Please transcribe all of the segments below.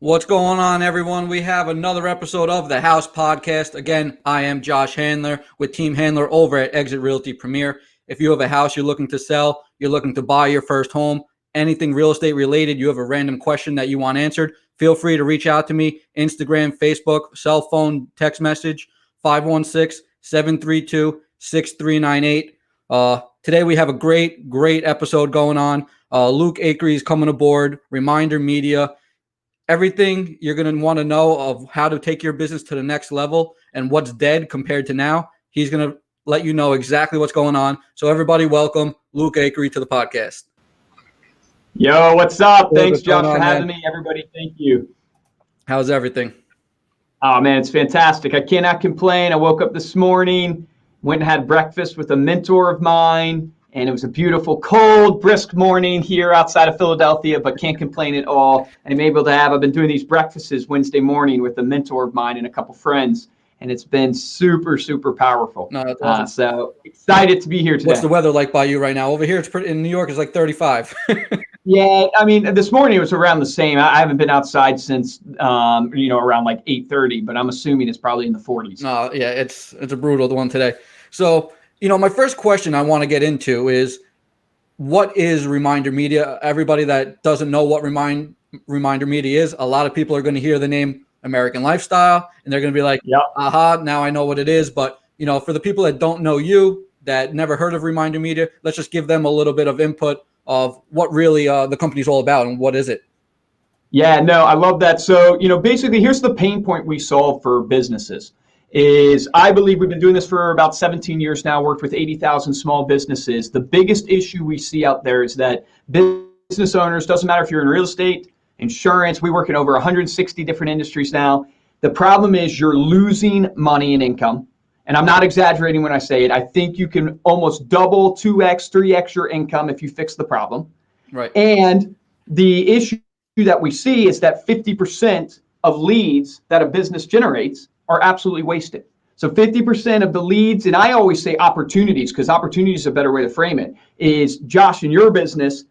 What's going on, everyone? We have another episode of the House Podcast. Again, I am Josh Handler with Team Handler over at Exit Realty Premier. If you have a house you're looking to sell, you're looking to buy your first home, anything real estate related, you have a random question that you want answered, feel free to reach out to me. Instagram, Facebook, cell phone, text message, 516-732-6398. Today we have a great episode going on. Luke Acree is coming aboard, Reminder Media. Everything you're going to want to know of how to take your business to the next level and what's dead compared to now. He's going to let you know exactly what's going on. So everybody welcome Luke Acree to the podcast. Yo, what's up? Thanks, Josh, for having me. Everybody, thank you. How's everything? Oh, man, it's fantastic. I cannot complain. I woke up this morning, went and had breakfast with a mentor of mine, and it was a beautiful, cold, brisk morning here outside of Philadelphia, but can't complain at all. And I've been doing these breakfasts Wednesday morning with a mentor of mine and a couple friends, and it's been super, super powerful. No, that's awesome. So excited to be here today. What's the weather like by you right now? Over here, it's pretty. In New York, it's like 35. Yeah, I mean, this morning it was around the same. I haven't been outside since, around like 8:30, but I'm assuming it's probably in the 40s. No, yeah, it's a brutal one today. So, my first question I want to get into is, what is Reminder Media? Everybody that doesn't know what Reminder Media is, a lot of people are going to hear the name American Lifestyle, and they're going to be like, yep. Aha, now I know what it is. But, for the people that don't know you, that never heard of Reminder Media, let's just give them a little bit of input of what really the company's all about and what is it. Yeah, no, I love that. So, basically here's the pain point we solve for businesses is I believe we've been doing this for about 17 years now, worked with 80,000 small businesses. The biggest issue we see out there is that business owners, doesn't matter if you're in real estate, insurance, we work in over 160 different industries now. The problem is you're losing money and income. And I'm not exaggerating when I say it. I think you can almost double, 2x, 3x your income if you fix the problem. Right. And the issue that we see is that 50% of leads that a business generates are absolutely wasted. So 50% of the leads, and I always say opportunities, because opportunity is a better way to frame it, is Josh, in your business,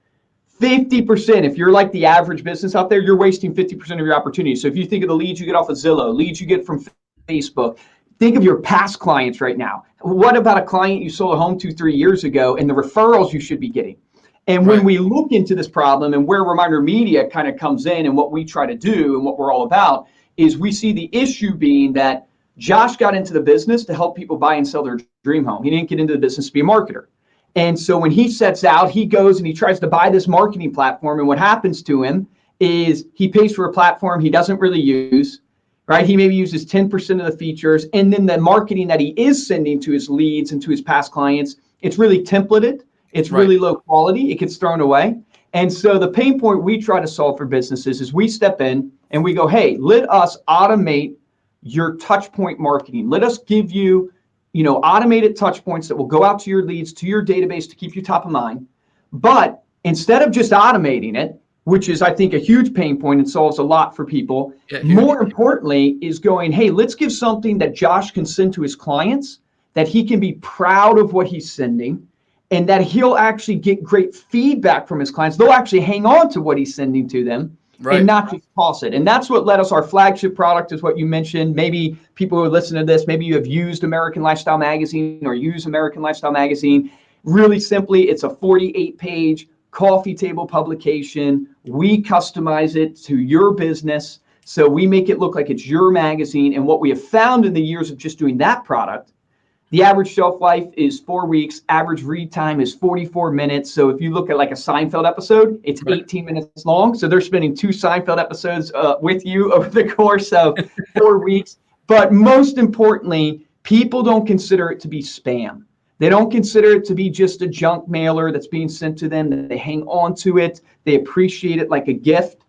50%, if you're like the average business out there, you're wasting 50% of your opportunities. So if you think of the leads you get off of Zillow, leads you get from Facebook, think of your past clients right now. What about a client you sold a home to 3 years ago and the referrals you should be getting? And when we look into this problem and where Reminder Media kind of comes in and what we try to do and what we're all about is we see the issue being that Josh got into the business to help people buy and sell their dream home. He didn't get into the business to be a marketer. And so when he sets out, he goes and he tries to buy this marketing platform. And what happens to him is he pays for a platform he doesn't really use, right? He maybe uses 10% of the features. And then the marketing that he is sending to his leads and to his past clients, it's really templated. It's really low quality. It gets thrown away. And so the pain point we try to solve for businesses is we step in and we go, hey, let us automate your touch point marketing. Let us give you, automated touch points that will go out to your leads, to your database to keep you top of mind. But instead of just automating it, which is, I think, a huge pain point and solves a lot for people, more importantly is going, hey, let's give something that Josh can send to his clients, that he can be proud of what he's sending, and that he'll actually get great feedback from his clients. They'll actually hang on to what he's sending to them and not just toss it. And that's what led us, our flagship product is what you mentioned. Maybe people who listen to this, maybe you have used American Lifestyle Magazine or use American Lifestyle Magazine. Really simply, it's a 48-page coffee table publication. We customize it to your business. So we make it look like it's your magazine. And what we have found in the years of just doing that product, the average shelf life is 4 weeks. Average read time is 44 minutes. So if you look at like a Seinfeld episode, it's 18 minutes long. So they're spending 2 Seinfeld episodes with you over the course of 4 weeks. But most importantly, people don't consider it to be spam. They don't consider it to be just a junk mailer that's being sent to them. They hang on to it. They appreciate it like a gift.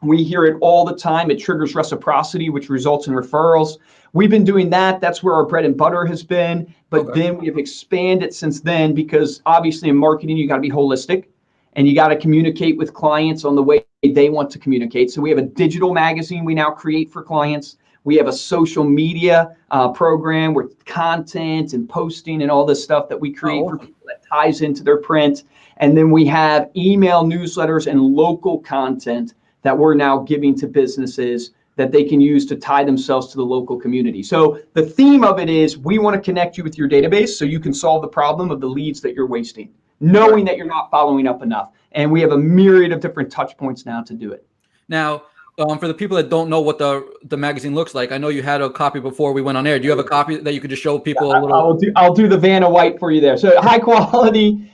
We hear it all the time. It triggers reciprocity, which results in referrals. We've been doing that. That's where our bread and butter has been. But then we have expanded since then because obviously in marketing, you got to be holistic and you got to communicate with clients on the way they want to communicate. So we have a digital magazine we now create for clients. We have a social media program with content and posting and all this stuff that we create for people that ties into their print. And then we have email newsletters and local content that we're now giving to businesses that they can use to tie themselves to the local community. So the theme of it is we want to connect you with your database so you can solve the problem of the leads that you're wasting, knowing that you're not following up enough. And we have a myriad of different touch points now to do it. Now, for the people that don't know what the magazine looks like, I know you had a copy before we went on air. Do you have a copy that you could just show people a little? I'll do the Vanna White for you there. So high quality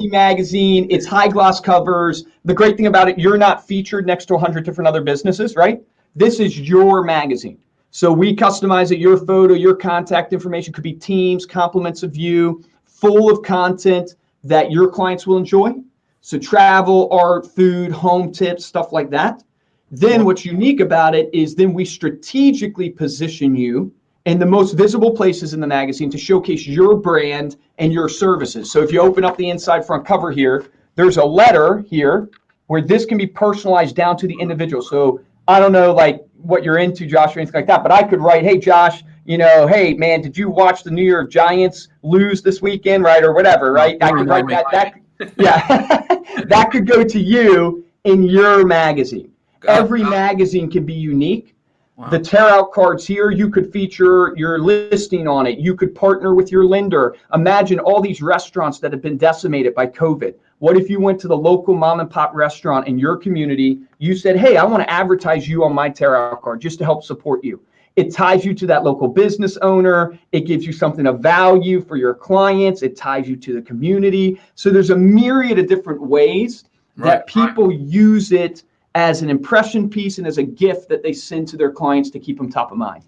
magazine. It's high gloss covers. The great thing about it, you're not featured next to 100 different other businesses, right? This is your magazine. So we customize it, your photo, your contact information, could be teams, compliments of you, full of content that your clients will enjoy. So travel, art, food, home tips, stuff like that. Then what's unique about it is then we strategically position you in the most visible places in the magazine to showcase your brand and your services. So if you open up the inside front cover here, there's a letter here where this can be personalized down to the individual. So I don't know like what you're into, Josh, or anything like that, but I could write, hey, Josh, hey, man, did you watch the New York Giants lose this weekend, right, or whatever, right? I could write that. Yeah, that could go to you in your magazine. Every magazine can be unique. Wow. The tear out cards here, you could feature your listing on it. You could partner with your lender. Imagine all these restaurants that have been decimated by COVID. What if you went to the local mom and pop restaurant in your community? You said, hey, I want to advertise you on my tear out card just to help support you. It ties you to that local business owner. It gives you something of value for your clients. It ties you to the community. So there's a myriad of different ways that people use it as an impression piece and as a gift that they send to their clients to keep them top of mind.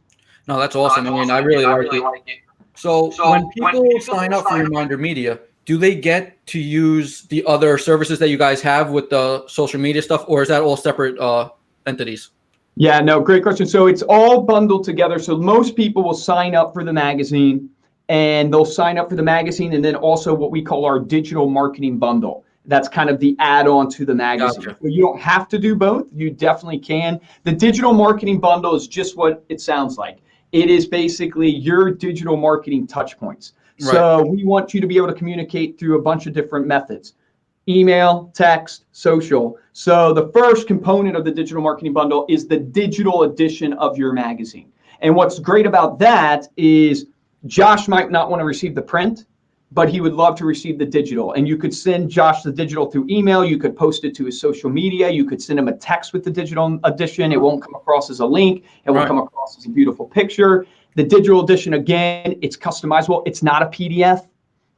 No, that's awesome. I mean, I really like it. So when people sign up for Reminder Media, do they get to use the other services that you guys have with the social media stuff, or is that all separate entities? Yeah, no, great question. So it's all bundled together. So most people will sign up for the magazine, and they'll sign up for the magazine and then also what we call our digital marketing bundle. That's kind of the add-on to the magazine. Gotcha. So you don't have to do both. You definitely can. The digital marketing bundle is just what it sounds like. It is basically your digital marketing touch points. Right. So we want you to be able to communicate through a bunch of different methods. Email, text, social. So the first component of the digital marketing bundle is the digital edition of your magazine. And what's great about that is Josh might not want to receive the print, but he would love to receive the digital. And you could send Josh the digital through email. You could post it to his social media. You could send him a text with the digital edition. It won't come across as a link. It won't come across as a beautiful picture. The digital edition, again, it's customizable. It's not a PDF,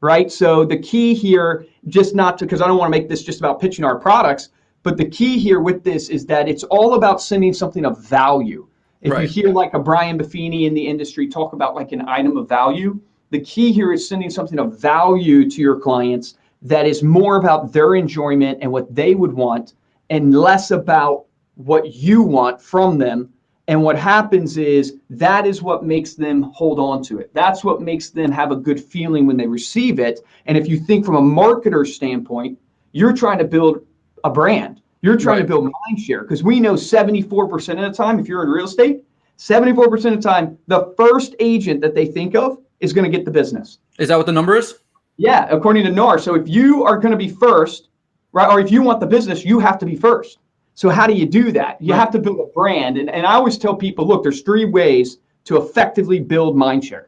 right? So the key here, just not to, because I don't want to make this just about pitching our products, but the key here with this is that it's all about sending something of value. If you hear like a Brian Buffini in the industry talk about like an item of value, the key here is sending something of value to your clients that is more about their enjoyment and what they would want and less about what you want from them. And what happens is that is what makes them hold on to it. That's what makes them have a good feeling when they receive it. And if you think from a marketer standpoint, you're trying to build a brand. You're trying to build mind share, because we know 74% of the time, if you're in real estate, 74% of the time, the first agent that they think of is going to get the business. Is that what the number is? Yeah, according to NAR. So if you are going to be first, right, or if you want the business, you have to be first. So how do you do that? You have to build a brand. And I always tell people, look, there's 3 ways to effectively build mindshare.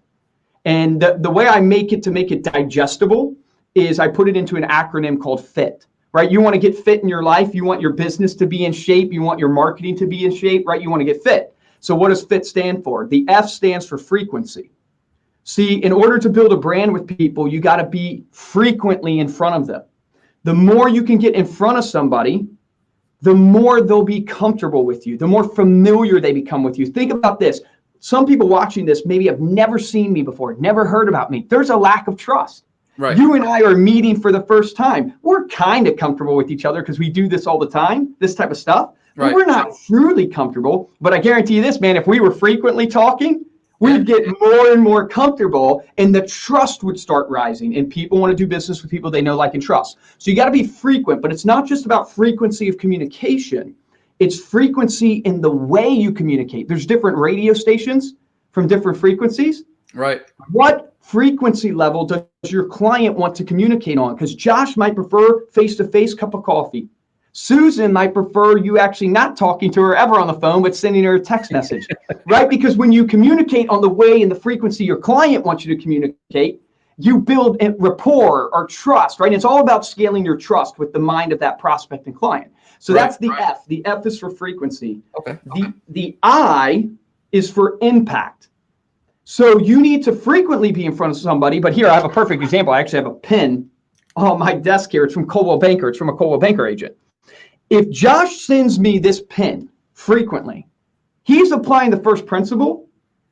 And the way I make it to make it digestible is I put it into an acronym called FIT, right? You want to get fit in your life. You want your business to be in shape. You want your marketing to be in shape, right? You want to get fit. So what does FIT stand for? The F stands for frequency. See, in order to build a brand with people, you got to be frequently in front of them. The more you can get in front of somebody, the more they'll be comfortable with you, the more familiar they become with you. Think about this. Some people watching this maybe have never seen me before, never heard about me. There's a lack of trust. Right. You and I are meeting for the first time. We're kind of comfortable with each other because we do this all the time, this type of stuff. Right. But we're not truly comfortable. But I guarantee you this, man, if we were frequently talking, we'd get more and more comfortable, and the trust would start rising, and people want to do business with people they know, like, and trust. So you got to be frequent, but it's not just about frequency of communication. It's frequency in the way you communicate. There's different radio stations from different frequencies. Right. What frequency level does your client want to communicate on? Because Josh might prefer face-to-face cup of coffee. Susan might prefer you actually not talking to her ever on the phone, but sending her a text message, right? Because when you communicate on the way and the frequency your client wants you to communicate, you build a rapport or trust, right? And it's all about scaling your trust with the mind of that prospect and client. So that's the F. The F is for frequency. Okay. The I is for impact. So you need to frequently be in front of somebody. But here I have a perfect example. I actually have a pin on my desk here. It's from Coldwell Banker. It's from a Coldwell Banker agent. If Josh sends me this pin frequently, he's applying the first principle,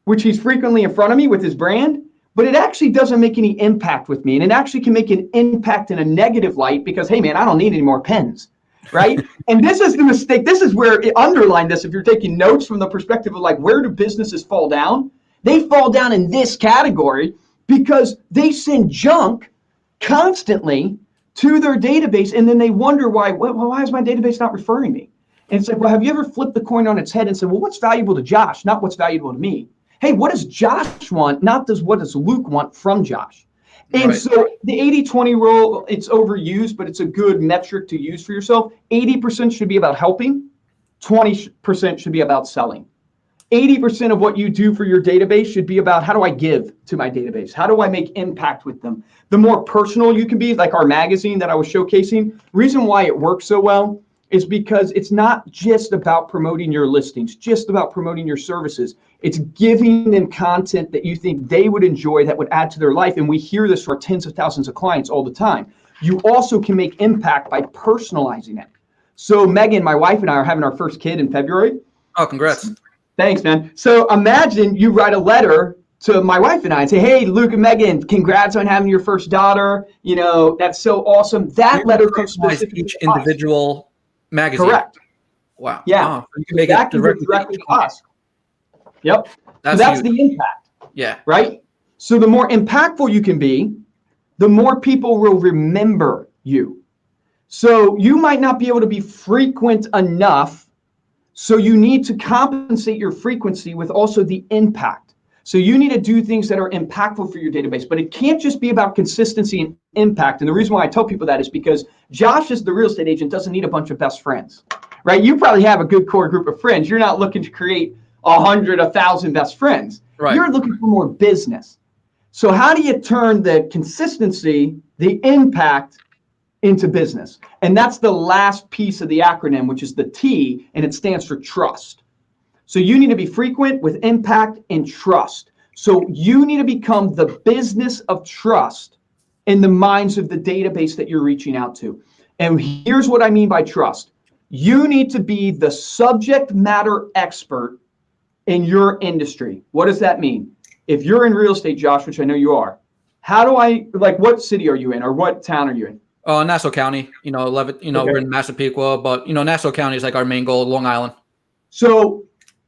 which he's frequently in front of me with his brand, but it actually doesn't make any impact with me. And it actually can make an impact in a negative light because, hey, man, I don't need any more pens, right? And this is the mistake. This is where it underlined this. If you're taking notes from the perspective of like, where do businesses fall down? They fall down in this category because they send junk constantly to their database, and then they wonder why is my database not referring me? And it's like, well, have you ever flipped the coin on its head and said, well, what's valuable to Josh, not what's valuable to me? Hey, what does Josh want, not what does Luke want from Josh? And so the 80-20 rule, it's overused, but it's a good metric to use for yourself. 80% should be about helping, 20% should be about selling. 80% of what you do for your database should be about how do I give to my database? How do I make impact with them? The more personal you can be, like our magazine that I was showcasing, reason why it works so well is because it's not just about promoting your listings, just about promoting your services. It's giving them content that you think they would enjoy, that would add to their life. And we hear this from tens of thousands of clients all the time. You also can make impact by personalizing it. So Megan, my wife, and I are having our first kid in February. Oh, congrats. Thanks, man. So imagine you write a letter to my wife and I and say, hey, Luke and Megan, congrats on having your first daughter. You know, that's so awesome. That letter comes specifically each individual magazine. Correct. Wow. Yeah. Oh, you can make that it can go directly to us. Yep. That's the impact. Yeah. Right? So the more impactful you can be, the more people will remember you. So you might not be able to be frequent enough. So you need to compensate your frequency with also the impact. So you need to do things that are impactful for your database, but it can't just be about consistency and impact. And the reason why I tell people that is because Josh, as the real estate agent, doesn't need a bunch of best friends, right? You probably have a good core group of friends. You're not looking to create 100, 1,000 best friends. Right. You're looking for more business. So how do you turn the consistency, the impact, into business? And that's the last piece of the acronym, which is the T, and it stands for trust. So you need to be frequent with impact and trust. So you need to become the business of trust in the minds of the database that you're reaching out to. And here's what I mean by trust. You need to be the subject matter expert in your industry. What does that mean? If you're in real estate, Josh, which I know you are, what city are you in, or what town are you in? Nassau County, we're in Massapequa, but Nassau County is like our main goal, Long Island. So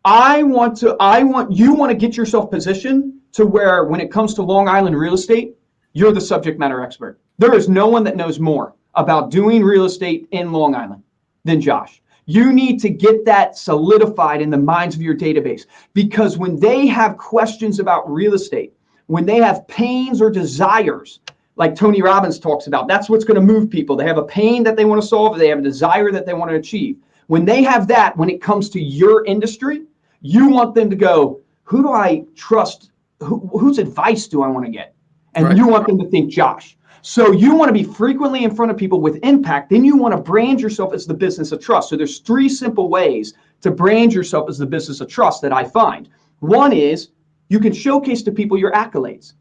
you want to get yourself positioned to where when it comes to Long Island real estate, you're the subject matter expert. There is no one that knows more about doing real estate in Long Island than Josh. You need to get that solidified in the minds of your database, because when they have questions about real estate, when they have pains or desires, like Tony Robbins talks about, that's what's going to move people. They have a pain that they want to solve. They have a desire that they want to achieve. When they have that, when it comes to your industry, you want them to go, who do I trust? Whose advice do I want to get? And you want them to think Josh. So you want to be frequently in front of people with impact. Then you want to brand yourself as the business of trust. So there's 3 simple ways to brand yourself as the business of trust that I find. One is you can showcase to people your accolades.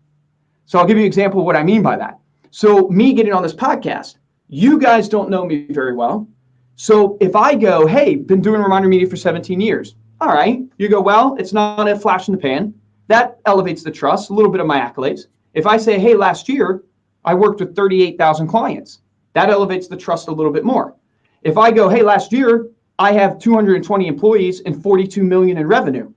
So I'll give you an example of what I mean by that. So me getting on this podcast, you guys don't know me very well. So if I go, hey, been doing Reminder Media for 17 years. All right. You go, well, it's not a flash in the pan. That elevates the trust, a little bit of my accolades. If I say, hey, last year, I worked with 38,000 clients. That elevates the trust a little bit more. If I go, hey, last year, I have 220 employees and 42 million in revenue.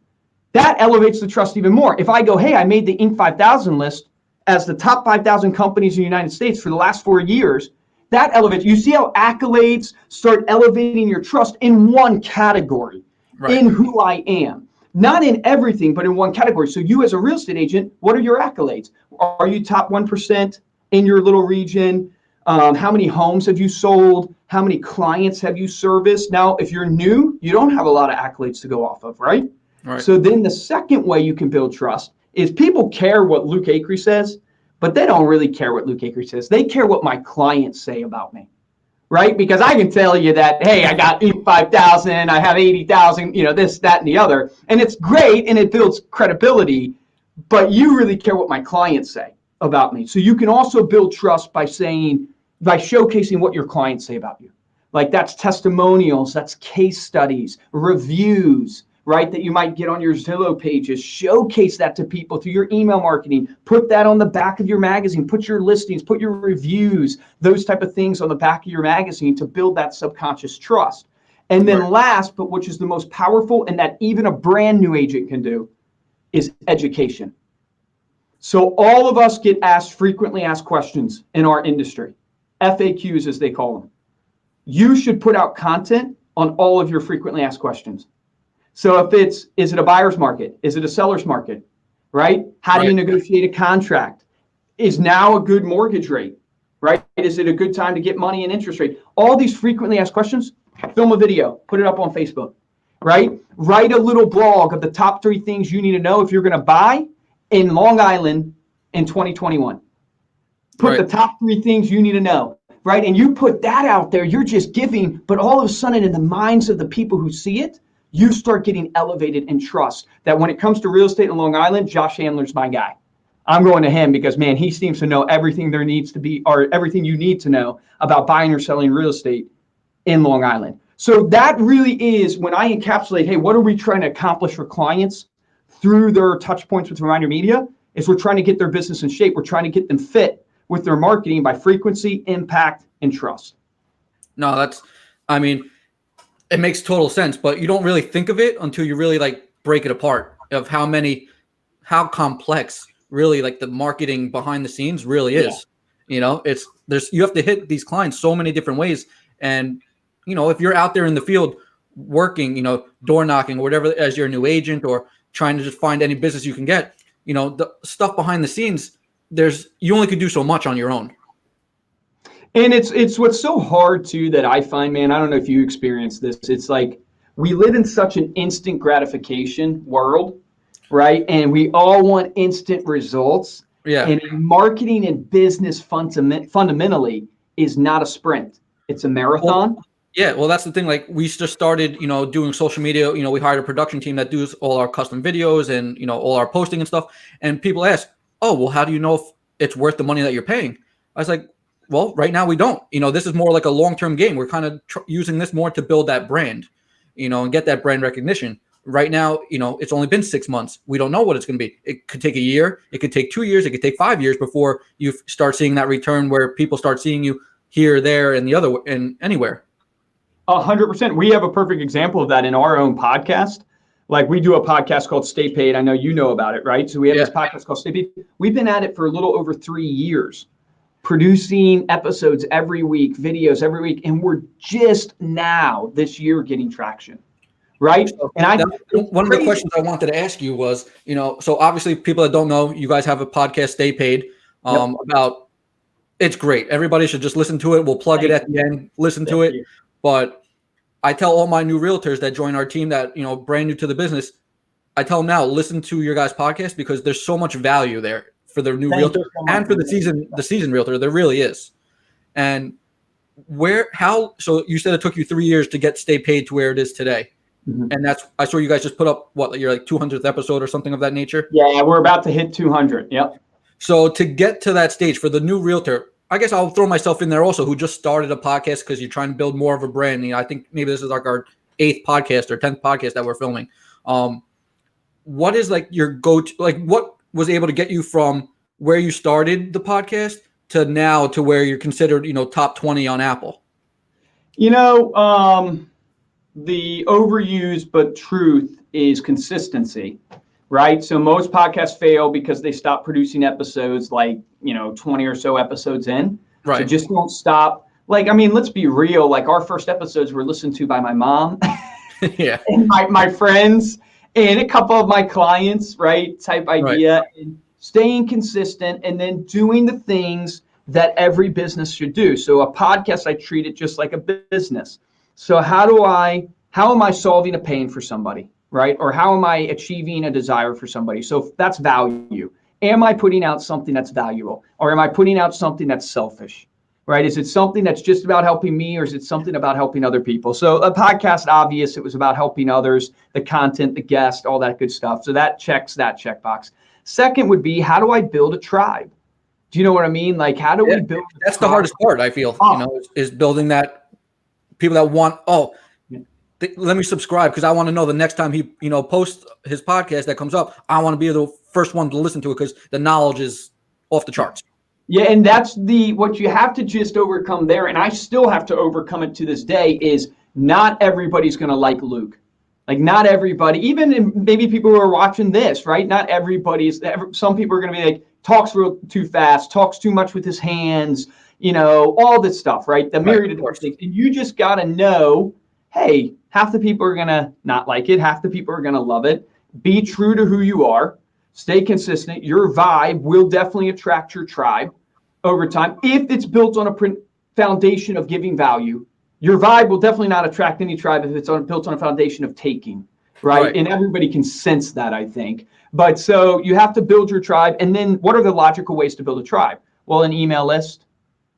That elevates the trust even more. If I go, hey, I made the Inc. 5000 list as the top 5,000 companies in the United States for the last 4 years, that elevates. You see how accolades start elevating your trust in one category, in who I am. Not in everything, but in one category. So you as a real estate agent, what are your accolades? Are you top 1% in your little region? How many homes have you sold? How many clients have you serviced? Now, if you're new, you don't have a lot of accolades to go off of, right? Right. So then the second way you can build trust is people care what Luke Acree says, but they don't really care what Luke Acree says. They care what my clients say about me, right? Because I can tell you that, hey, I got 85,000, I have 80,000, this, that, and the other. And it's great and it builds credibility, but you really care what my clients say about me. So you can also build trust by showcasing what your clients say about you. Like that's testimonials, that's case studies, reviews, right? That you might get on your Zillow pages. Showcase that to people through your email marketing. Put that on the back of your magazine. Put your listings, put your reviews, those type of things on the back of your magazine to build that subconscious trust. And then last, but which is the most powerful and that even a brand new agent can do, is education. So all of us get asked frequently asked questions in our industry, FAQs as they call them. You should put out content on all of your frequently asked questions. So if is it a buyer's market? Is it a seller's market? Right? How do you negotiate a contract? Is now a good mortgage rate? Right? Is it a good time to get money and interest rate? All these frequently asked questions, film a video, put it up on Facebook. Right? Write a little blog of the top 3 things you need to know if you're going to buy in Long Island in 2021. Put the top 3 things you need to know. Right? And you put that out there, you're just giving, but all of a sudden in the minds of the people who see it, you start getting elevated in trust that when it comes to real estate in Long Island, Josh Handler's my guy. I'm going to him because, man, he seems to know everything there needs to be or everything you need to know about buying or selling real estate in Long Island. So that really is when I encapsulate, hey, what are we trying to accomplish for clients through their touch points with Reminder Media is we're trying to get their business in shape. We're trying to get them fit with their marketing by frequency, impact, and trust. No, I mean, it makes total sense, but you don't really think of it until you really like break it apart of how complex really like the marketing behind the scenes really is. You have to hit these clients so many different ways. And, if you're out there in the field working, door knocking or whatever, as your new agent or trying to just find any business you can get, the stuff behind the scenes, you only could do so much on your own. And it's what's so hard too that I find, man, I don't know if you experience this. It's like we live in such an instant gratification world, right? And we all want instant results. Yeah. And marketing and business fundamentally is not a sprint. It's a marathon. Well, that's the thing. Like we just started, doing social media. We hired a production team that does all our custom videos and, all our posting and stuff. And people ask, oh, well, how do you know if it's worth the money that you're paying? I was like, well, right now we don't. This is more like a long-term game. We're kind of using this more to build that brand, and get that brand recognition. Right now, it's only been 6 months. We don't know what it's going to be. It could take a year. It could take 2 years. It could take 5 years before you start seeing that return where people start seeing you here, there, and the other, and anywhere. 100%. We have a perfect example of that in our own podcast. Like we do a podcast called Stay Paid. I know you know about it, right? So we have this podcast called Stay Paid. We've been at it for a little over 3 years, producing episodes every week, videos every week, and we're just now this year getting traction, right? And one of the questions I wanted to ask you was, so obviously people that don't know, you guys have a podcast, Stay Paid, about. It's great. Everybody should just listen to it. We'll plug it at the end. Listen to it. But I tell all my new realtors that join our team that, brand new to the business, I tell them now, listen to your guys' podcast because there's so much value there for the new realtor and for the seasoned realtor. There really is. And so you said it took you 3 years to get Stay Paid to where it is today. Mm-hmm. And I saw you guys just put up your like 200th episode or something of that nature. Yeah, we're about to hit 200. Yep. So to get to that stage for the new realtor, I guess I'll throw myself in there also, who just started a podcast because you're trying to build more of a brand. I think maybe this is like our 8th podcast or 10th podcast that we're filming. What is like your go-to, like what was able to get you from where you started the podcast to now to where you're considered, top 20 on Apple? The overused but truth is consistency. Right. So most podcasts fail because they stop producing episodes like, 20 or so episodes in. Right. So just don't stop. Like, I mean, let's be real. Like our first episodes were listened to by my mom and my friends and a couple of my clients, right? Type idea. Right. And staying consistent and then doing the things that every business should do. So a podcast, I treat it just like a business. So how am I solving a pain for somebody, right? Or how am I achieving a desire for somebody? So that's value. Am I putting out something that's valuable, or am I putting out something that's selfish? Right? Is it something that's just about helping me, or is it something about helping other people? So a podcast, obvious, it was about helping others, the content, the guest, all that good stuff. So that checks that checkbox. Second would be, how do I build a tribe? Do you know what I mean? Like, how do Yeah, we build a that's the tribe? hardest part. I feel, Ah, is building that people that want. Oh, yeah. let me subscribe because I want to know the next time he, posts his podcast that comes up. I want to be the first one to listen to it because the knowledge is off the charts. Yeah, and that's what you have to just overcome there, and I still have to overcome it to this day, is not everybody's going to like Luke. Like, not everybody, even maybe people who are watching this, right? Not everybody's, some people are going to be like, talks real too fast, talks too much with his hands, all this stuff, right? The Right, myriad of of different course. things. And you just got to know, hey, half the people are going to not like it, half the people are going to love it. Be true to who you are. Stay consistent. Your vibe will definitely attract your tribe over time if it's built on a foundation of giving value. Your vibe will definitely not attract any tribe if it's built on a foundation of taking, right? Right, And everybody can sense that, I think. But so you have to build your tribe. And then what are the logical ways to build a tribe? Well, an email list,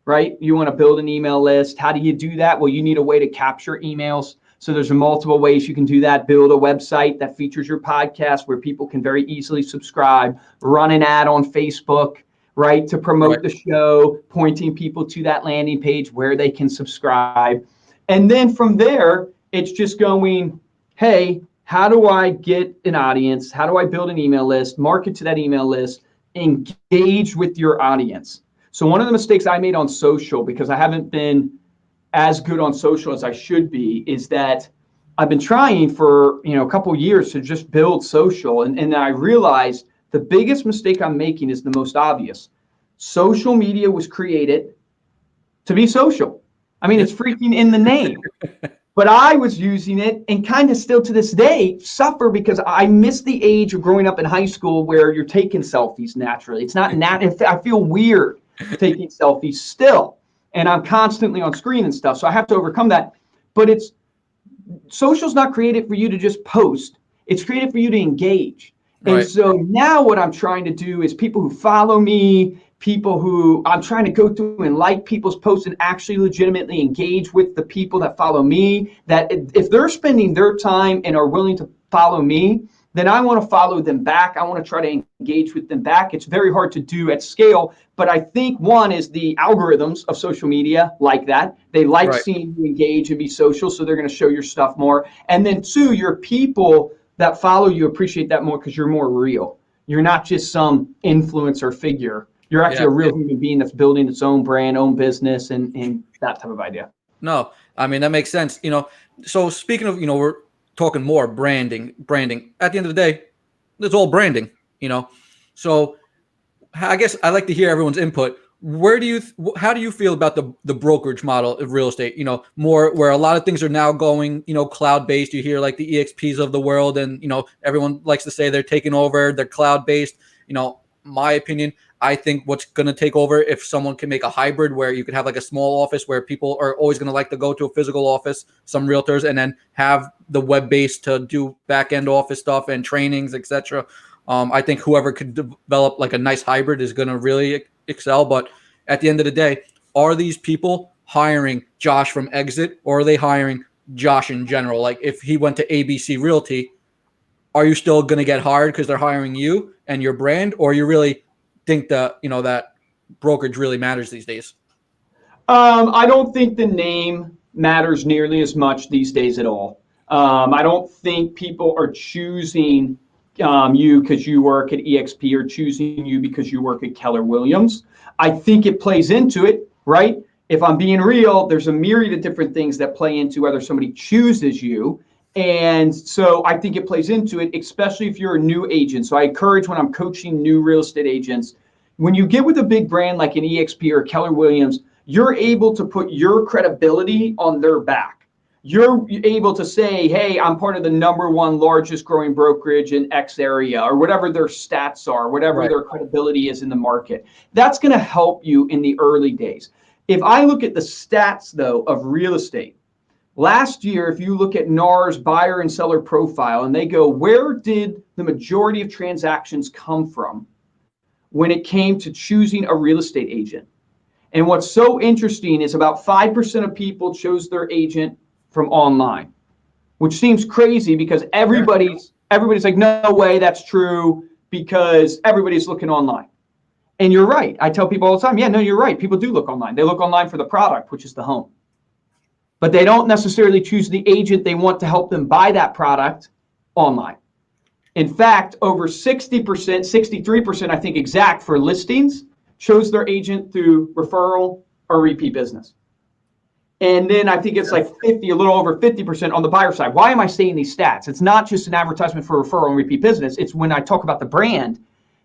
right? You want to build an email list. How do you do that? Well, you need a way to capture emails. So there's multiple ways you can do that. Build a website that features your podcast where people can very easily subscribe. Run an ad on Facebook, right, to right, promote the show, pointing people to that landing page where they can subscribe. And then from there, it's just going, hey, how do I get an audience? How do I build an email list, market to that email list, engage with your audience? So one of the mistakes I made on social, because I haven't been as good on social as I should be, is that I've been trying for a couple of years to just build social, and I realized the biggest mistake I'm making is the most obvious. Social media was created to be social. I mean, yeah, it's freaking in the name. But I was using it and kind of still to this day suffer because I miss the age of growing up in high school where you're taking selfies naturally. It's not I feel weird taking selfies still. And I'm constantly on screen and stuff. So I have to overcome that. But social's not created for you to just post. It's created for you to engage. And right, so now what I'm trying to do is people who follow me, people who I'm trying to go through and like people's posts and actually legitimately engage with the people that follow me, that if they're spending their time and are willing to follow me, then I want to follow them back. I want to try to engage with them back. It's very hard to do at scale, but I think one is the algorithms of social media like that. They like right. seeing you engage and be social, so they're going to show your stuff more. And then two, your people that follow you appreciate that more because you're more real. You're not just some influencer figure. You're actually Yeah. a real human being that's building its own brand, own business, and that type of idea. No, I mean that makes sense. So speaking of, we're talking more branding. Branding. At the end of the day, it's all branding. You know, so I guess I like to hear everyone's input. How do you feel about the brokerage model of real estate? More where a lot of things are now going, cloud based. You hear like the EXPs of the world, and everyone likes to say they're taking over. They're cloud based. My opinion, I think what's going to take over if someone can make a hybrid where you can have like a small office where people are always going to like to go to a physical office, some realtors, and then have the web based to do back end office stuff and trainings, etc. I think whoever could develop like a nice hybrid is going to really excel. But at the end of the day, are these people hiring Josh from Exit, or are they hiring Josh in general? Like if he went to ABC Realty, are you still going to get hired because they're hiring you and your brand, or you really think that that brokerage really matters these days? I don't think the name matters nearly as much these days at all. I don't think people are choosing you because you work at EXP or choosing you because you work at Keller Williams. I think it plays into it, right? If I'm being real, there's a myriad of different things that play into whether somebody chooses you. And so I think it plays into it, especially if you're a new agent. So I encourage when I'm coaching new real estate agents, when you get with a big brand like an EXP or Keller Williams, you're able to put your credibility on their back. you're able to say, hey, I'm part of the #1 largest growing brokerage in X area, or whatever their stats are, whatever their credibility is in the market. That's going to help you in the early days. If I look at the stats, though, of real estate, last year, if you look at NAR's buyer and seller profile, and they go, where did the majority of transactions come from when it came to choosing a real estate agent? And what's so interesting is about 5% of people chose their agent from online, which seems crazy because everybody's like, no way, that's true, because everybody's looking online. And you're right. I tell people all the time, yeah, no, you're right. People do look online. They look online for the product, which is the home. But they don't necessarily choose the agent they want to help them buy that product online. In fact, over 60%, 63%, I think exact, for listings chose their agent through referral or repeat business. And then I think it's like 50, a little over 50% on the buyer side. Why am I saying these stats? It's not just an advertisement for referral and repeat business. It's when I talk about the brand,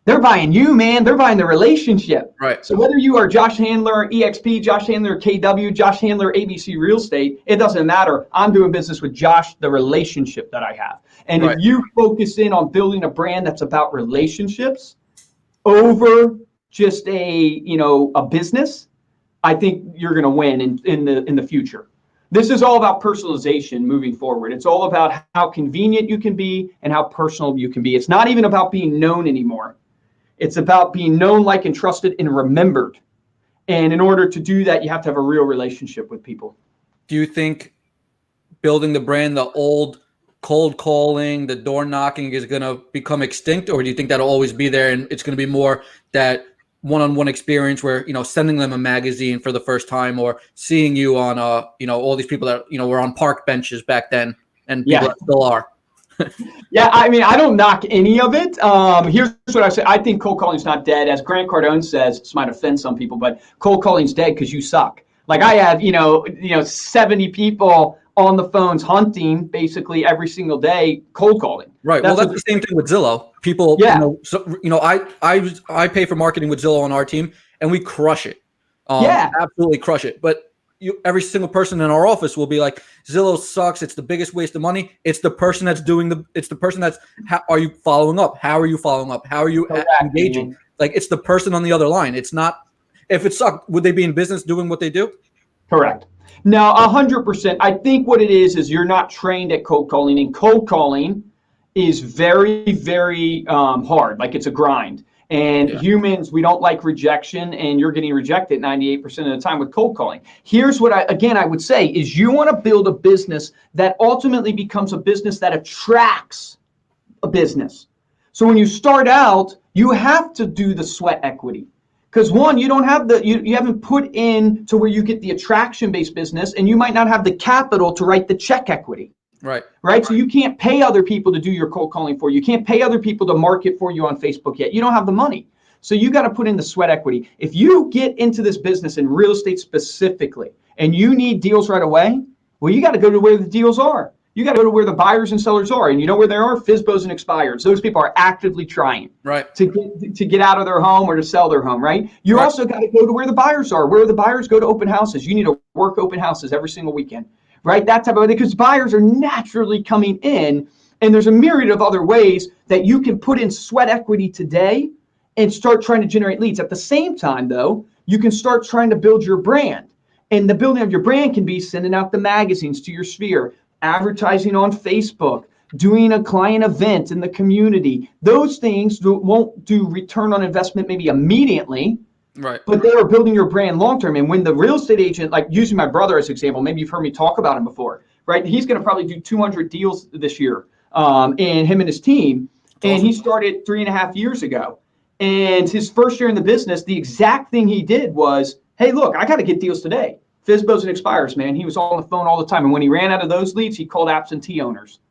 they're buying you, man. They're buying the relationship. Right. So whether you are Josh Handler, EXP, Josh Handler, KW, Josh Handler, ABC Real Estate, it doesn't matter. I'm doing business with Josh, the relationship that I have. And if you focus in on building a brand that's about relationships over just a business, I think you're going to win in the future. This is all about personalization moving forward. It's all about how convenient you can be and how personal you can be. It's not even about being known anymore. It's about being known, liked, and trusted and remembered. And in order to do that, you have to have a real relationship with people. Do you think building the brand, the old cold calling, the door knocking is going to become extinct, or do you think that'll always be there and it's going to be more that one-on-one experience where, sending them a magazine for the first time, or seeing you on all these people that were on park benches back then, and people that still are? Yeah, I mean, I don't knock any of it. Here's what I say. I think cold calling is not dead. As Grant Cardone says, this might offend some people, but cold calling's dead because you suck. Like, I have 70 people on the phones hunting basically every single day, cold calling. Right. Well, that's the same thing with Zillow. People, I pay for marketing with Zillow on our team, and we crush it. Absolutely crush it. But every single person in our office will be like, Zillow sucks. It's the biggest waste of money. It's the person that's how are you following up? How are you following up? How are you engaging? Like, it's the person on the other line. It's not, if it sucked, would they be in business doing what they do? Correct. Now, 100%. I think what it is you're not trained at cold calling, and cold calling is very, very hard. Like, it's a grind. And humans, we don't like rejection, and you're getting rejected 98% of the time with cold calling. Here's what I would say is, you want to build a business that ultimately becomes a business that attracts a business. So when you start out, you have to do the sweat equity. Because one, you don't have you haven't put in to where you get the attraction-based business, and you might not have the capital to write the check equity. Right. So you can't pay other people to do your cold calling for you. You can't pay other people to market for you on Facebook yet. You don't have the money. So you got to put in the sweat equity. If you get into this business in real estate specifically, and you need deals right away, well, you got to go to where the deals are. You got to go to where the buyers and sellers are. And you know where they are? FSBOs and expireds. Those people are actively trying to get out of their home or to sell their home, right? You also got to go to where the buyers are. Where the buyers go to open houses. You need to work open houses every single weekend. Right, that type of thing, because buyers are naturally coming in, and there's a myriad of other ways that you can put in sweat equity today and start trying to generate leads. At the same time, though, you can start trying to build your brand, and the building of your brand can be sending out the magazines to your sphere, advertising on Facebook, doing a client event in the community. Those things won't do return on investment maybe immediately. Right. But they are building your brand long term. And when the real estate agent, like using my brother as an example, maybe you've heard me talk about him before, right? He's going to probably do 200 deals this year, and him and his team. And he started 3.5 years ago. And his first year in the business, the exact thing he did was, hey, look, I got to get deals today. FSBOs and expires, man. He was on the phone all the time. And when he ran out of those leads, he called absentee owners.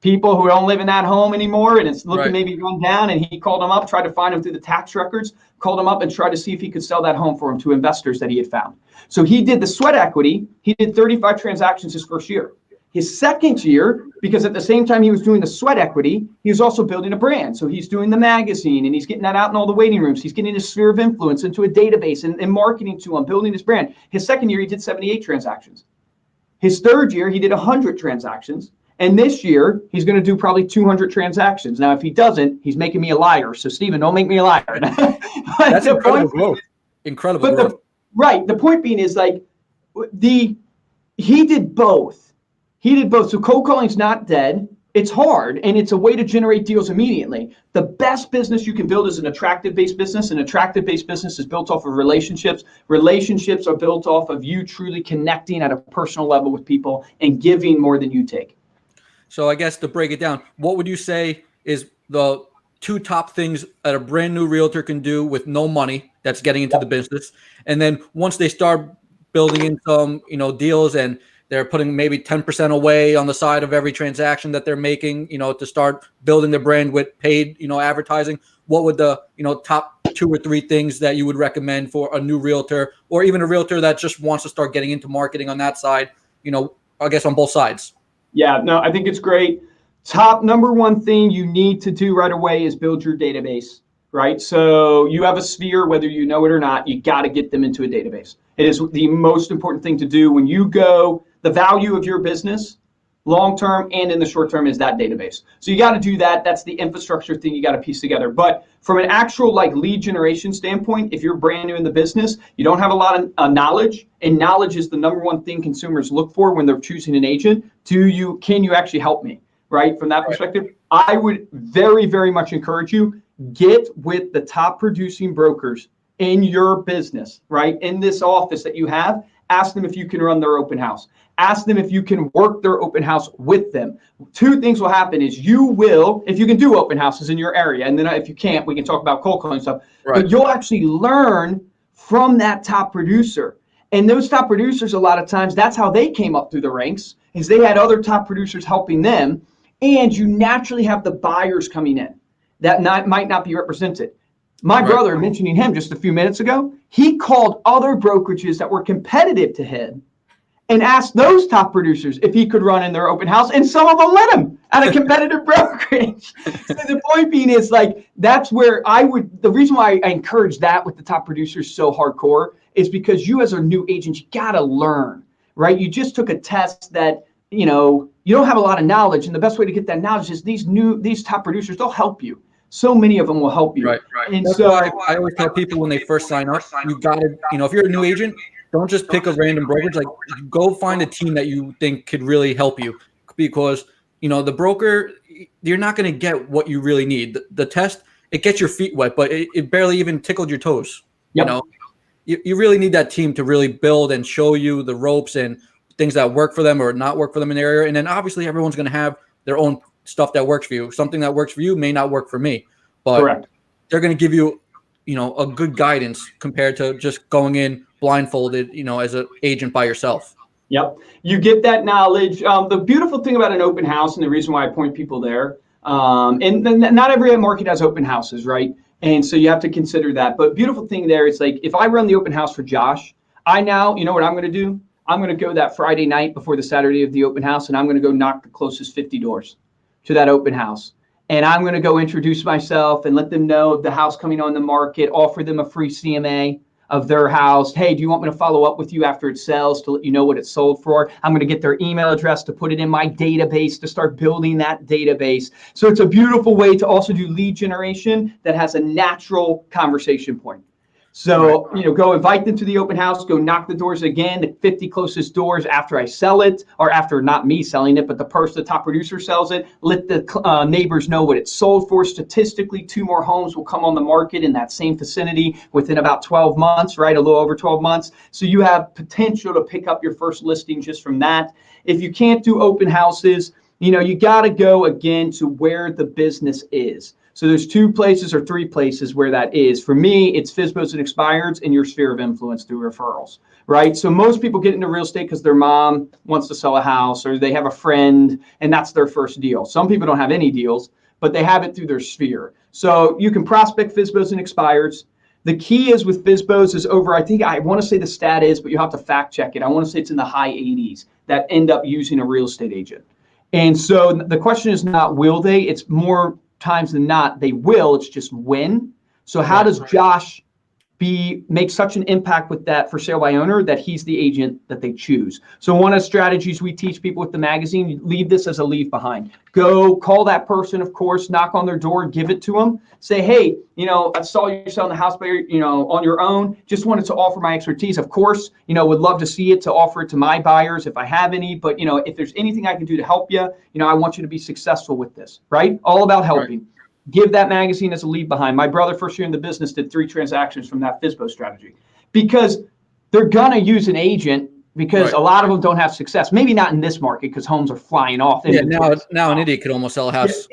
People who don't live in that home anymore, and it's looking maybe run down, and he called them up, tried to find them through the tax records, called them up and tried to see if he could sell that home for him to investors that he had found. So he did the sweat equity. He did 35 transactions his first year. His second year, because at the same time he was doing the sweat equity, he was also building a brand. So he's doing the magazine, and he's getting that out in all the waiting rooms. He's getting his sphere of influence into a database and marketing to him, building his brand. His second year, he did 78 transactions. His third year, he did 100 transactions. And this year, he's going to do probably 200 transactions. Now, if he doesn't, he's making me a liar. So, Stephen, don't make me a liar. That's incredible growth. Incredible growth. The point being is like he did both. He did both. So cold calling's not dead. It's hard, and it's a way to generate deals immediately. The best business you can build is an attractive-based business. An attractive-based business is built off of relationships. Relationships are built off of you truly connecting at a personal level with people and giving more than you take. So I guess to break it down, what would you say is the two top things that a brand new realtor can do with no money that's getting into the business? And then once they start building in some, deals, and they're putting maybe 10% away on the side of every transaction that they're making, to start building their brand with paid, advertising, what would the, top 2 or 3 things that you would recommend for a new realtor, or even a realtor that just wants to start getting into marketing on that side, I guess on both sides? Yeah, no, I think it's great. Top number one thing you need to do right away is build your database, right? So you have a sphere, whether you know it or not, you got to get them into a database. It is the most important thing to do when you go. The value of your business, long term and in the short term, is that database. So you got to do that. That's the infrastructure thing you got to piece together. But from an actual lead generation standpoint, if you're brand new in the business, you don't have a lot of knowledge, and knowledge is the number one thing consumers look for when they're choosing an agent. Can you actually help me? Right? From that perspective, I would very, very much encourage you, get with the top producing brokers in your business, right? In this office that you have, ask them if you can run their open house. Ask them if you can work their open house with them. 2 things will happen is you will, if you can do open houses in your area, and then if you can't, we can talk about cold calling stuff, but you'll actually learn from that top producer. And those top producers, a lot of times, that's how they came up through the ranks, is they had other top producers helping them, and you naturally have the buyers coming in that might not be represented. My brother, mentioning him just a few minutes ago, he called other brokerages that were competitive to him and asked those top producers if he could run in their open house, and some of them let him at a competitive brokerage. So the point being is that's where the reason why I encourage that with the top producers so hardcore is because you as a new agent, you got to learn, right? You just took a test that, you don't have a lot of knowledge, and the best way to get that knowledge is these top producers, they'll help you. So many of them will help you. Right. And that's why I always tell people when they first sign up, you got to, if you're a new agent, don't just pick a random brokerage. Go find a team that you think could really help you, because, the broker, you're not going to get what you really need. The test, it gets your feet wet, but it barely even tickled your toes. Yep. You really need that team to really build and show you the ropes and things that work for them or not work for them in the area. And then obviously everyone's going to have their own stuff that works for you. Something that works for you may not work for me, but correct. They're going to give you, a good guidance compared to just going in blindfolded, as an agent by yourself. Yep. You get that knowledge. The beautiful thing about an open house, and the reason why I point people there, and not every market has open houses, right? And so you have to consider that. But beautiful thing there is if I run the open house for Josh, I now, you know what I'm going to do? I'm going to go that Friday night before the Saturday of the open house, and I'm going to go knock the closest 50 doors to that open house. And I'm going to go introduce myself and let them know of the house coming on the market, offer them a free CMA of their house. Hey, do you want me to follow up with you after it sells to let you know what it's sold for? I'm going to get their email address to put it in my database to start building that database. So it's a beautiful way to also do lead generation that has a natural conversation point. So, go invite them to the open house, go knock the doors again, the 50 closest doors after I sell it, or after not me selling it, but the top producer sells it. Let the neighbors know what it's sold for. Statistically, 2 more homes will come on the market in that same vicinity within about 12 months, right? A little over 12 months. So you have potential to pick up your first listing just from that. If you can't do open houses, you got to go again to where the business is. So there's 2 places or 3 places where that is. For me, it's FSBOs and expireds in your sphere of influence through referrals, right? So most people get into real estate because their mom wants to sell a house, or they have a friend and that's their first deal. Some people don't have any deals, but they have it through their sphere. So you can prospect FSBOs and expireds. The key is with FSBOs is over, I want to say the stat is, but you have to fact check it. I want to say it's in the high 80s that end up using a real estate agent. And so the question is not will they, it's more times than not they will, it's just when. So how does Josh make such an impact with that for sale by owner that he's the agent that they choose. So one of the strategies we teach people with the magazine, leave this as a leave behind. Go call that person, of course, knock on their door, give it to them. Say, hey, I saw you selling the house by on your own. Just wanted to offer my expertise. Of course, would love to see it, to offer it to my buyers if I have any. But if there's anything I can do to help you, I want you to be successful with this. Right? All about helping. Right. Give that magazine as a leave behind. My brother, first year in the business, did 3 transactions from that FSBO strategy because they're going to use an agent because a lot of them don't have success. Maybe not in this market because homes are flying off. Yeah, now an idiot could almost sell a house.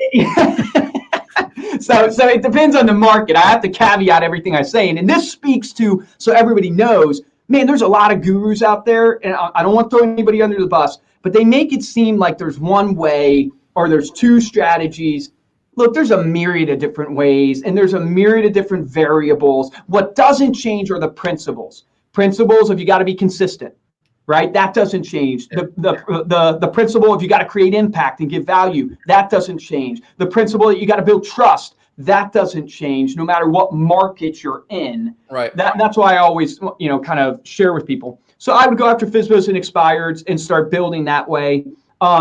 So it depends on the market. I have to caveat everything I say. And this speaks to, so everybody knows, man, there's a lot of gurus out there. And I don't want to throw anybody under the bus, but they make it seem like there's one way or there's 2 strategies. Look, there's a myriad of different ways, and there's a myriad of different variables. What doesn't change are the principles. Principles of you got to be consistent, right? That doesn't change. The principle of you got to create impact and give value. That doesn't change. The principle that you got to build trust. That doesn't change no matter what market you're in. Right. That's why I always, kind of share with people. So I would go after FSBOs and expireds and start building that way.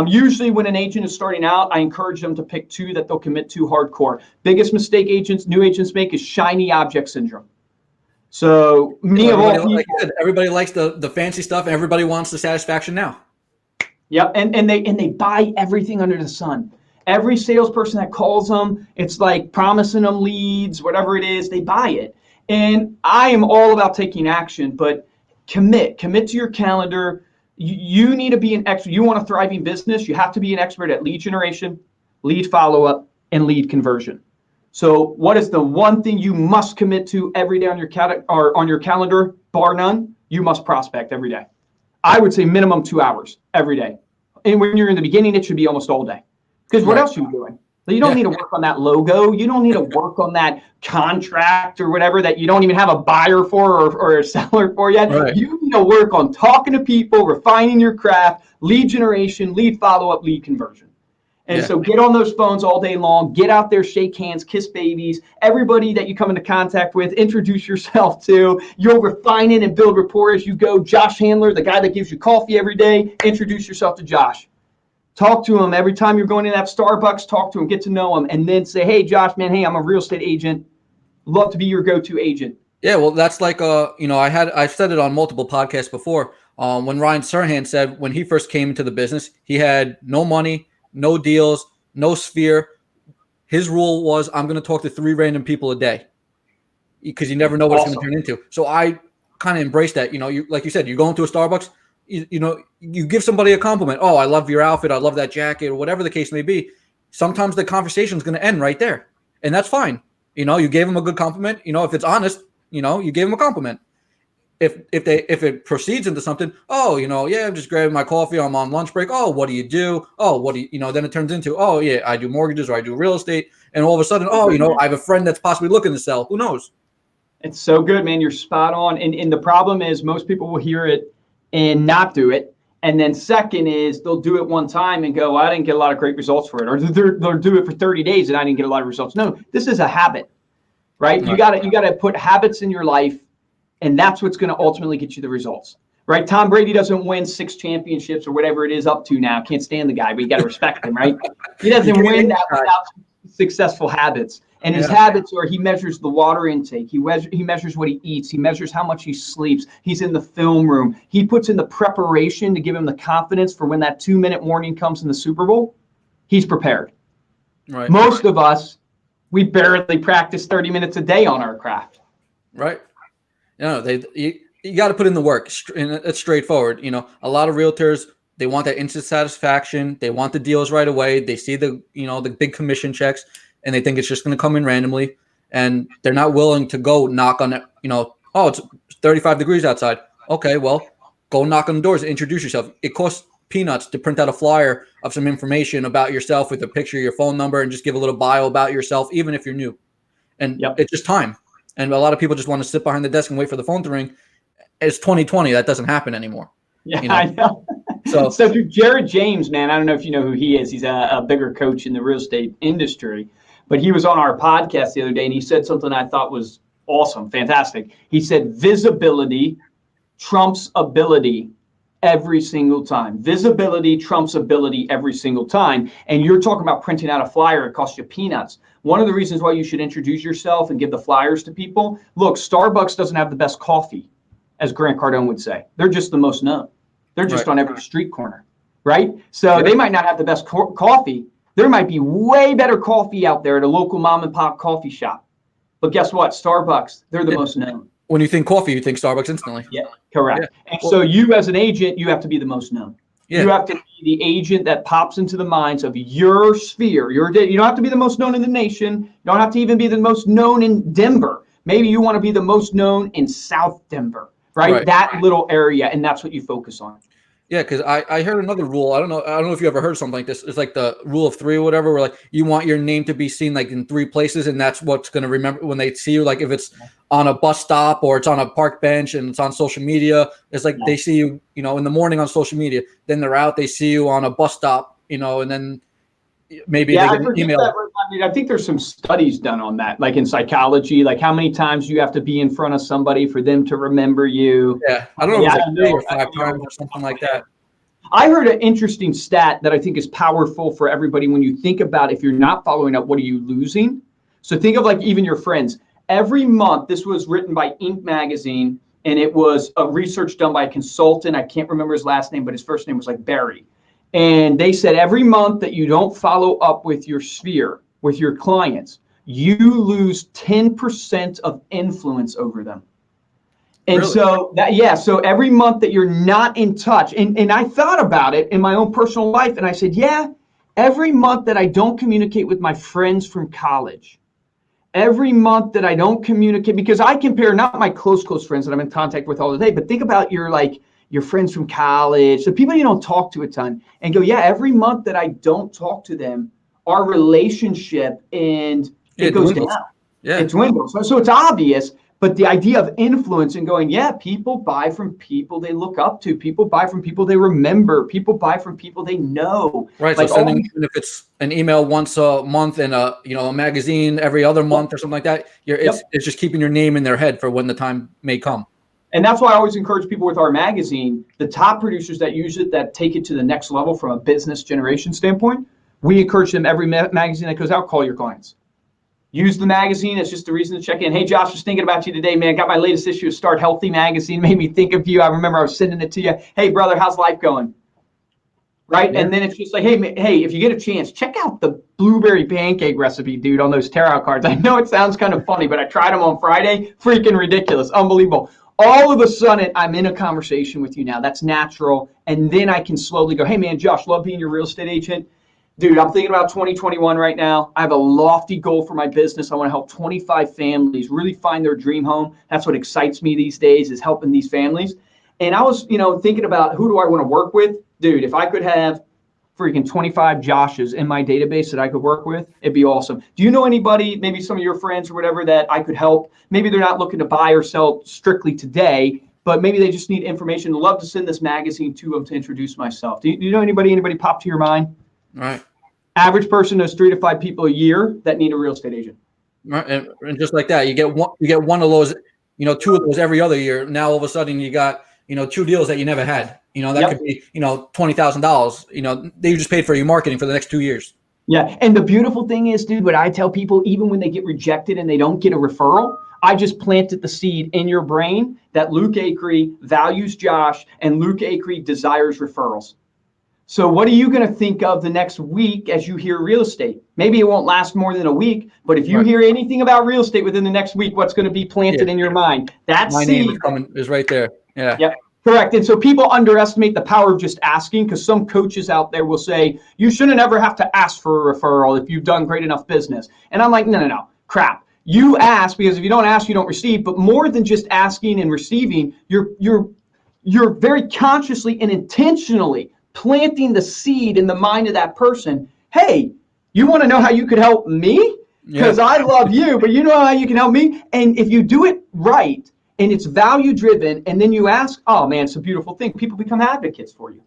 Usually when an agent is starting out, I encourage them to pick 2 that they'll commit to hardcore. Biggest mistake new agents make is shiny object syndrome. So everybody likes the fancy stuff. Everybody wants the satisfaction now. Yep, and they buy everything under the sun. Every salesperson that calls them, it's like promising them leads, whatever it is, they buy it. And I am all about taking action, but commit to your calendar. You need to be an expert. You want a thriving business, you have to be an expert at lead generation, lead follow-up, and lead conversion. So what is the one thing you must commit to every day on your calendar, bar none? You must prospect every day. I would say minimum 2 hours every day. And when you're in the beginning, it should be almost all day. Because what else are you doing? You don't need to work on that logo. You don't need to work on that contract or whatever that you don't even have a buyer for or a seller for yet. Right. You need to work on talking to people, refining your craft, lead generation, lead follow-up, lead conversion. And so get on those phones all day long. Get out there, shake hands, kiss babies. Everybody that you come into contact with, introduce yourself to. You'll refine it and build rapport as you go. Josh Handler, the guy that gives you coffee every day, introduce yourself to Josh. Talk to him every time you're going in that Starbucks. Talk to him, get to know him, and then say, "Hey, Josh, man, hey, I'm a real estate agent. Love to be your go-to agent." Yeah, well, that's like I've said it on multiple podcasts before. When Ryan Serhant said when he first came into the business, he had no money, no deals, no sphere. His rule was, I'm going to talk to 3 random people a day because you never know what it's going to turn into. So I kind of embraced that. Like you said, you're going to a Starbucks. You give somebody a compliment. Oh, I love your outfit. I love that jacket, or whatever the case may be. Sometimes the conversation is going to end right there, and that's fine. You gave them a good compliment. If it's honest, you gave them a compliment. If it proceeds into something, I'm just grabbing my coffee. I'm on lunch break. Oh, what do you do? Oh, what do you? Then it turns into, oh yeah, I do mortgages or I do real estate, and all of a sudden, I have a friend that's possibly looking to sell. Who knows? It's so good, man. You're spot on. And the problem is most people will hear it and not do it. And then second is they'll do it one time and go, I didn't get a lot of great results for it. Or they'll do it for 30 days and I didn't get a lot of results. No, this is a habit, right? You got to put habits in your life, and that's what's going to ultimately get you the results, right? Tom Brady doesn't win 6 championships or whatever it is up to now. Can't stand the guy, but you got to respect him, right? He doesn't win that without successful habits. And his habits are he measures the water intake. He measures what he eats. He measures how much he sleeps. He's in the film room. He puts in the preparation to give him the confidence for when that 2-minute warning comes in the Super Bowl. He's prepared. Right. Most of us, we barely practice 30 minutes a day on our craft. Right. You got to put in the work. And it's straightforward. A lot of realtors, they want that instant satisfaction. They want the deals right away. They see the big commission checks, and they think it's just going to come in randomly, and they're not willing to go knock on it. Oh, it's 35 degrees outside. Okay, well, go knock on the doors, introduce yourself. It costs peanuts to print out a flyer of some information about yourself with a picture of your phone number and just give a little bio about yourself, even if you're new. And It's just time. And a lot of people just want to sit behind the desk and wait for the phone to ring. It's 2020. That doesn't happen anymore. Yeah, I know. So Jared James, man, I don't know if you know who he is. He's a bigger coach in the real estate industry. But he was on our podcast the other day, and he said something I thought was Awesome. Fantastic. He said visibility trumps ability every single time. Visibility trumps ability every single time. And you're talking about printing out a flyer, it costs you peanuts. One of the reasons why you should introduce yourself and give the flyers to people, look, Starbucks doesn't have the best coffee, as Grant Cardone would say. They're just the most known. They're just on every street corner, right? So they might not have the best coffee. There might be way better coffee out there at a local mom and pop coffee shop. But guess what? Starbucks, they're the most known. When you think coffee, you think Starbucks instantly. Yeah, correct. Yeah. And so you as an agent, you have to be the most known. Yeah. You have to be the agent that pops into the minds of your sphere. You don't have to be the most known in the nation. You don't have to even be the most known in Denver. Maybe you want to be the most known in South Denver, right? That little area, and that's what you focus on. Yeah, because I heard another rule. I don't know if you ever heard something like this. It's like the rule of three or whatever, where like you want your name to be seen like in three places, and that's what's going to remember when they see you. Like if it's on a bus stop or it's on a park bench and it's on social media, it's like they see you, in the morning on social media. Then they're out, they see you on a bus stop, and then maybe they get an email. I think there's some studies done on that, like in psychology, like how many times you have to be in front of somebody for them to remember you. Yeah, I don't know if it's like 3 or 5 times or something like that. I heard an interesting stat that I think is powerful for everybody when you think about if you're not following up, what are you losing? So think of like even your friends. Every month, this was written by Inc. magazine, and it was a research done by a consultant. I can't remember his last name, but his first name was like Barry. And they said every month that you don't follow up with your sphere, with your clients, you lose 10% of influence over them. And really? So every month that you're not in touch, and I thought about it in my own personal life, and I said, every month that I don't communicate with my friends from college, every month that I don't communicate, because I compare not my close friends that I'm in contact with all the day, but think about your friends from college, the people you don't talk to a ton, and go, every month that I don't talk to them, our relationship and it goes down. Yeah. It dwindles. So it's obvious. But the idea of influence and going, people buy from people they look up to. People buy from people they remember. People buy from people they know. Right. Like, so sending, even if it's an email once a month and a magazine every other month or something like that, it's just keeping your name in their head for when the time may come. And that's why I always encourage people with our magazine, the top producers that use it, that take it to the next level from a business generation standpoint, we encourage them every magazine that goes out, call your clients. Use the magazine. It's just a reason to check in. Hey, Josh, just thinking about you today, man. Got my latest issue of Start Healthy magazine. Made me think of you. I remember I was sending it to you. Hey, brother, how's life going? Right? Yeah. And then it's just like, hey, if you get a chance, check out the blueberry pancake recipe, dude, on those tarot cards. I know it sounds kind of funny, but I tried them on Friday. Freaking ridiculous. Unbelievable. All of a sudden, I'm in a conversation with you now. That's natural. And then I can slowly go, hey, man, Josh, love being your real estate agent. Dude, I'm thinking about 2021 right now. I have a lofty goal for my business. I want to help 25 families really find their dream home. That's what excites me these days, is helping these families. And I was, thinking about who do I want to work with? Dude, if I could have freaking 25 Joshes in my database that I could work with, it'd be awesome. Do you know anybody, maybe some of your friends or whatever, that I could help? Maybe they're not looking to buy or sell strictly today, but maybe they just need information. I'd love to send this magazine to them to introduce myself. Do you know anybody pop to your mind? Right. Average person knows 3 to 5 people a year that need a real estate agent. Right. And just like that, you get one of those, 2 of those every other year. Now all of a sudden you got, 2 deals that you never had. That could be, $20,000. That you just paid for your marketing for the next 2 years. Yeah. And the beautiful thing is, dude, what I tell people, even when they get rejected and they don't get a referral, I just planted the seed in your brain that Luke Acree values Josh and Luke Acree desires referrals. So what are you going to think of the next week as you hear real estate? Maybe it won't last more than a week, but if you hear anything about real estate within the next week, what's going to be planted in your mind? That my seed name is right there. Yeah. Yep. Correct. And so people underestimate the power of just asking, because some coaches out there will say, you shouldn't ever have to ask for a referral if you've done great enough business. And I'm like, no. Crap. You ask, because if you don't ask, you don't receive. But more than just asking and receiving, you're very consciously and intentionally planting the seed in the mind of that person. Hey, you want to know how you could help me? Because I love you, but you know how you can help me? And if you do it right, and it's value driven, and then you ask, oh man, it's a beautiful thing. People become advocates for you.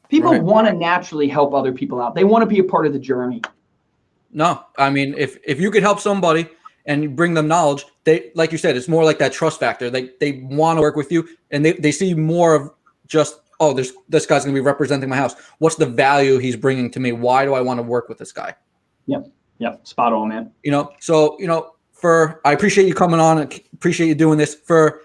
People want to naturally help other people out. They want to be a part of the journey. No, I mean, if you could help somebody and you bring them knowledge, they, like you said, it's more like that trust factor. They want to work with you, and they see more of just, oh, this guy's going to be representing my house. What's the value he's bringing to me? Why do I want to work with this guy? Yep. Yep. Spot on, man. So I appreciate you coming on and appreciate you doing this. For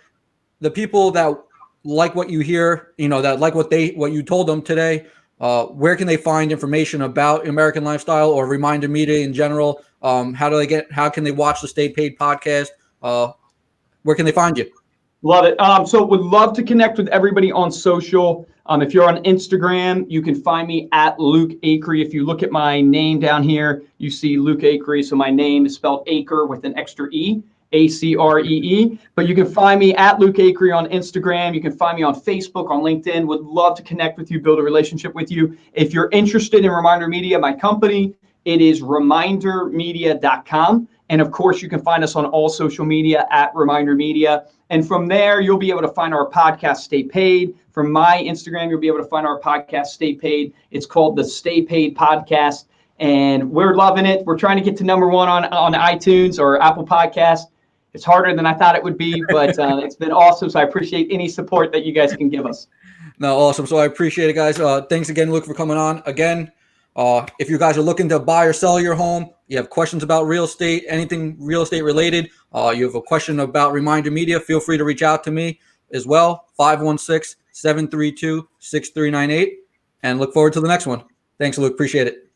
the people that like what you hear, that like what you told them today, where can they find information about American Lifestyle or Reminder Media in general? How can they watch the Stay Paid podcast? Where can they find you? Love it. So would love to connect with everybody on social. If you're on Instagram, you can find me at Luke Acree. If you look at my name down here, you see Luke Acree. So my name is spelled Acre with an extra E, Acree. But you can find me at Luke Acree on Instagram. You can find me on Facebook, on LinkedIn. Would love to connect with you, build a relationship with you. If you're interested in Reminder Media, my company, it is remindermedia.com. And of course, you can find us on all social media at Reminder Media. And from there, you'll be able to find our podcast, Stay Paid. From my Instagram, you'll be able to find our podcast, Stay Paid. It's called the Stay Paid Podcast. And we're loving it. We're trying to get to number one on iTunes or Apple Podcasts. It's harder than I thought it would be, but it's been awesome. So I appreciate any support that you guys can give us. No, awesome. So I appreciate it, guys. Thanks again, Luke, for coming on. Again, if you guys are looking to buy or sell your home, you have questions about real estate, anything real estate related, you have a question about Reminder Media, feel free to reach out to me as well, 516-732-6398, and look forward to the next one. Thanks, Luke. Appreciate it.